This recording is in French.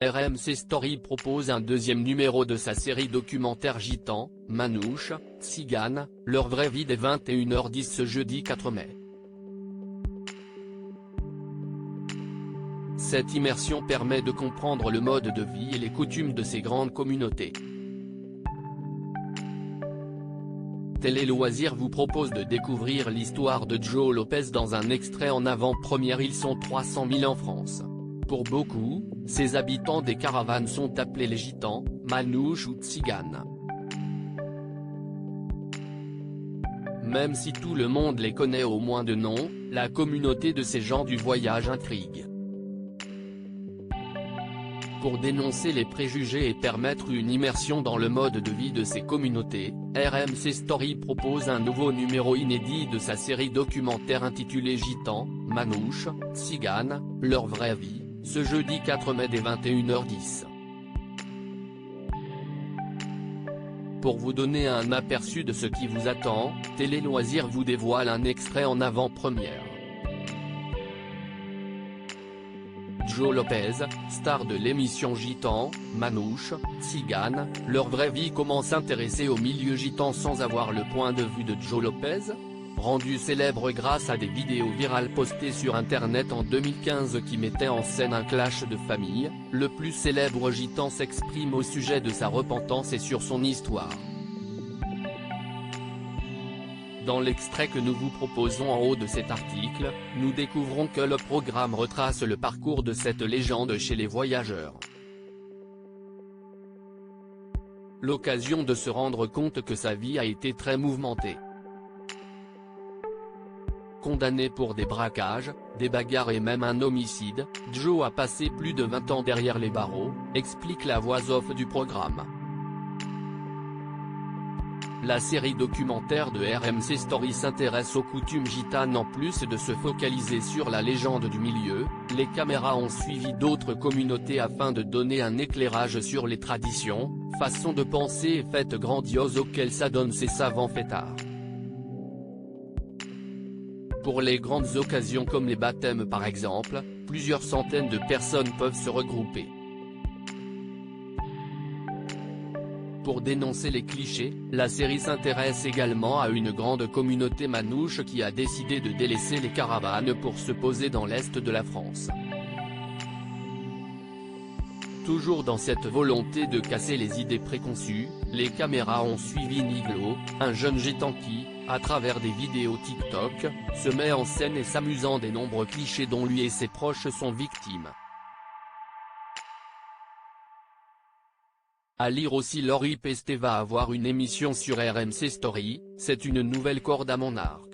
RMC Story propose un deuxième numéro de sa série documentaire Gitans, Manouches, Tziganes, leur vraie vie dès 21h10 ce jeudi 4 mai. Cette immersion permet de comprendre le mode de vie et les coutumes de ces grandes communautés. Télé Loisirs vous propose de découvrir l'histoire de Joe Lopez dans un extrait en avant-première. Ils sont 300 000 en France. Pour beaucoup, ces habitants des caravanes sont appelés les Gitans, Manouches ou Tziganes. Même si tout le monde les connaît au moins de nom, la communauté de ces gens du voyage intrigue. Pour dénoncer les préjugés et permettre une immersion dans le mode de vie de ces communautés, RMC Story propose un nouveau numéro inédit de sa série documentaire intitulée Gitans, Manouches, Tziganes, leur vraie vie, ce jeudi 4 mai dès 21h10. Pour vous donner un aperçu de ce qui vous attend, Télé Loisirs vous dévoile un extrait en avant-première. Joe Lopez, star de l'émission Gitans, Manouches, Tziganes, leur vraie vie. Comment s'intéresser au milieu gitan sans avoir le point de vue de Joe Lopez ? Rendu célèbre grâce à des vidéos virales postées sur internet en 2015 qui mettaient en scène un clash de famille, le plus célèbre gitan s'exprime au sujet de sa repentance et sur son histoire. Dans l'extrait que nous vous proposons en haut de cet article, nous découvrons que le programme retrace le parcours de cette légende chez les voyageurs. L'occasion de se rendre compte que sa vie a été très mouvementée. Condamné pour des braquages, des bagarres et même un homicide, Joe a passé plus de 20 ans derrière les barreaux, explique la voix off du programme. La série documentaire de RMC Story s'intéresse aux coutumes gitanes. En plus de se focaliser sur la légende du milieu, les caméras ont suivi d'autres communautés afin de donner un éclairage sur les traditions, façons de penser et fêtes grandioses auxquelles s'adonnent ces savants fêtards. Pour les grandes occasions comme les baptêmes par exemple, plusieurs centaines de personnes peuvent se regrouper. Pour dénoncer les clichés, la série s'intéresse également à une grande communauté manouche qui a décidé de délaisser les caravanes pour se poser dans l'est de la France. Toujours dans cette volonté de casser les idées préconçues, les caméras ont suivi Niglo, un jeune gitan qui, à travers des vidéos TikTok, se met en scène et s'amusant des nombreux clichés dont lui et ses proches sont victimes. À lire aussi. Laurie Pestet va avoir une émission sur RMC Story, c'est une nouvelle corde à mon arc.